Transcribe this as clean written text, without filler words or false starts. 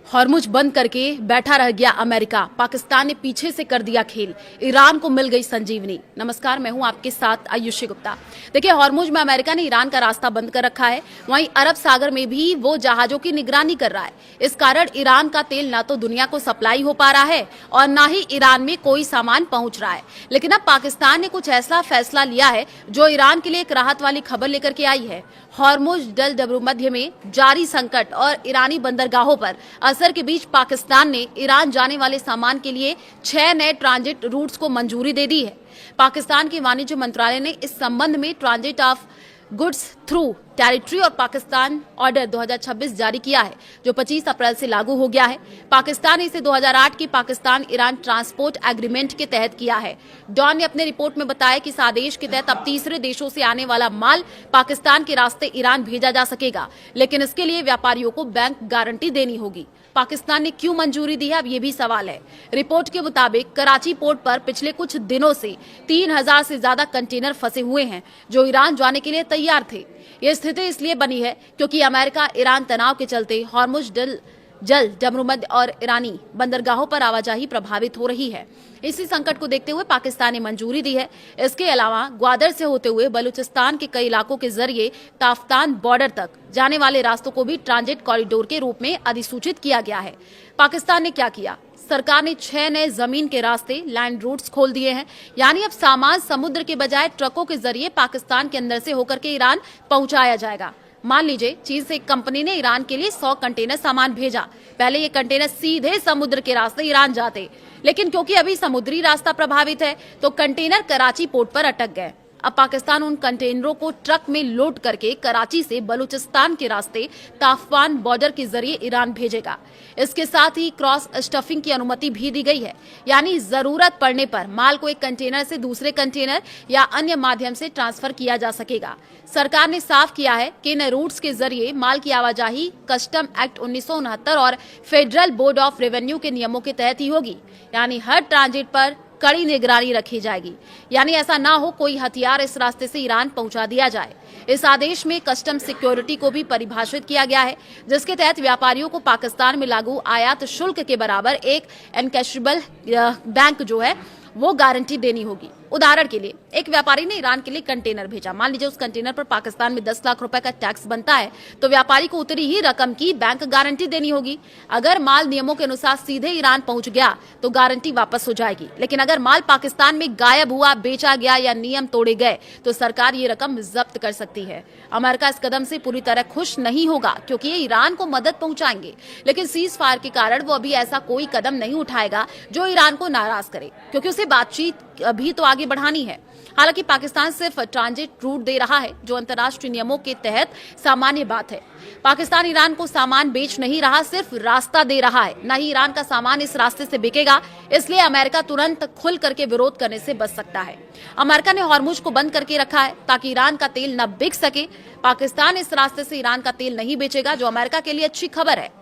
Hormuz बंद करके बैठा रह गया अमेरिका। पाकिस्तान ने पीछे से कर दिया खेल। ईरान को मिल गई संजीवनी। नमस्कार, मैं हूं आपके साथ आयुषी गुप्ता। देखिए, हॉर्मुज में अमेरिका ने ईरान का रास्ता बंद कर रखा है। वहीं अरब सागर में भी वो जहाजों की निगरानी कर रहा है। इस कारण ईरान का तेल ना तो दुनिया को सप्लाई हो पा रहा है और ना ही ईरान में कोई सामान पहुंच रहा है। लेकिन अब पाकिस्तान ने कुछ ऐसा फैसला लिया है जो ईरान के लिए एक राहत वाली खबर लेकर के आई है। हॉर्मुज जल भूमध्य में जारी संकट और ईरानी बंदरगाहों पर असर के बीच पाकिस्तान ने ईरान जाने वाले सामान के लिए 6 नए ट्रांजिट रूट्स को मंजूरी दे दी है। पाकिस्तान के वाणिज्य मंत्रालय ने इस संबंध में transit of goods through territory और पाकिस्तान ऑर्डर 2026 जारी किया है, जो 25 अप्रैल से लागू हो गया है। पाकिस्तान ने इसे 2008 की पाकिस्तान ईरान ट्रांसपोर्ट एग्रीमेंट के तहत किया है। डॉन ने अपने रिपोर्ट में बताया कि इस आदेश के तहत अब तीसरे देशों से आने वाला माल पाकिस्तान के रास्ते ईरान भेजा जा सकेगा, लेकिन इसके लिए व्यापारियों को बैंक गारंटी देनी होगी। पाकिस्तान ने क्यों मंजूरी दी है, अब ये भी सवाल है। रिपोर्ट के मुताबिक कराची पोर्ट पर पिछले कुछ दिनों से 3000 से ज्यादा कंटेनर फंसे हुए हैं जो ईरान जाने के लिए तैयार थे। ये स्थिति इसलिए बनी है क्योंकि अमेरिका ईरान तनाव के चलते हॉर्मुज जल डमरूमद और ईरानी बंदरगाहों पर आवाजाही प्रभावित हो रही है। इसी संकट को देखते हुए पाकिस्तान ने मंजूरी दी है। इसके अलावा ग्वादर से होते हुए बलूचिस्तान के कई इलाकों के जरिए ताफ्तान बॉर्डर तक जाने वाले रास्तों को भी ट्रांजिट कॉरिडोर के रूप में अधिसूचित किया गया है। पाकिस्तान ने क्या किया? सरकार ने 6 नए जमीन के रास्ते लैंड रूट्स खोल दिए हैं। यानी अब सामान समुद्र के बजाय ट्रकों के जरिए पाकिस्तान के अंदर से होकर के ईरान पहुंचाया जाएगा। मान लीजिए, चीन से एक कंपनी ने ईरान के लिए 100 कंटेनर सामान भेजा। पहले ये कंटेनर सीधे समुद्र के रास्ते ईरान जाते, लेकिन क्योंकि अभी समुद्री रास्ता प्रभावित है तो कंटेनर कराची पोर्ट पर अटक गए। अब पाकिस्तान उन कंटेनरों को ट्रक में लोड करके कराची से बलूचिस्तान के रास्ते ताफ्तान बॉर्डर के जरिए ईरान भेजेगा। इसके साथ ही क्रॉस स्टफिंग की अनुमति भी दी गई है। यानी जरूरत पड़ने पर माल को एक कंटेनर से दूसरे कंटेनर या अन्य माध्यम से ट्रांसफर किया जा सकेगा। सरकार ने साफ किया है कि इन रूट्स के जरिए माल की आवाजाही कस्टम एक्ट 1969 और फेडरल बोर्ड ऑफ रेवेन्यू के नियमों के तहत ही होगी। यानी हर ट्रांजिट पर कड़ी निगरानी रखी जाएगी। यानी ऐसा ना हो कोई हथियार इस रास्ते से ईरान पहुंचा दिया जाए। इस आदेश में कस्टम सिक्योरिटी को भी परिभाषित किया गया है, जिसके तहत व्यापारियों को पाकिस्तान में लागू आयात शुल्क के बराबर एक एनकैशेबल बैंक जो है वो गारंटी देनी होगी। उदाहरण के लिए, एक व्यापारी ने ईरान के लिए कंटेनर भेजा। मान लीजिए उस कंटेनर पर पाकिस्तान में 10 लाख रुपए का टैक्स बनता है, तो व्यापारी को उतनी ही रकम की बैंक गारंटी देनी होगी। अगर माल नियमों के अनुसार सीधे ईरान पहुंच गया तो गारंटी वापस हो जाएगी, लेकिन अगर माल पाकिस्तान में गायब हुआ, बेचा गया या नियम तोड़े गए तो सरकार ये रकम जब्त कर सकती है। अमेरिका इस कदम से पूरी तरह खुश नहीं होगा क्योंकि ये ईरान को मदद पहुंचाएंगे, लेकिन सीज फायर के कारण वो अभी ऐसा कोई कदम नहीं उठाएगा जो ईरान को नाराज करे, क्योंकि उसे बातचीत अभी तो आगे बढ़ानी है। हालांकि पाकिस्तान सिर्फ ट्रांजिट रूट दे रहा है, जो अंतर्राष्ट्रीय नियमों के तहत सामान्य बात है। पाकिस्तान ईरान को सामान बेच नहीं रहा, सिर्फ रास्ता दे रहा है। न ही ईरान का सामान इस रास्ते से बिकेगा, इसलिए अमेरिका तुरंत खुल करके विरोध करने से बच सकता है। अमेरिका ने हॉर्मुज को बंद करके रखा है ताकि ईरान का तेल न बिक सके। पाकिस्तान इस रास्ते से ईरान का तेल नहीं बेचेगा, जो अमेरिका के लिए अच्छी खबर है।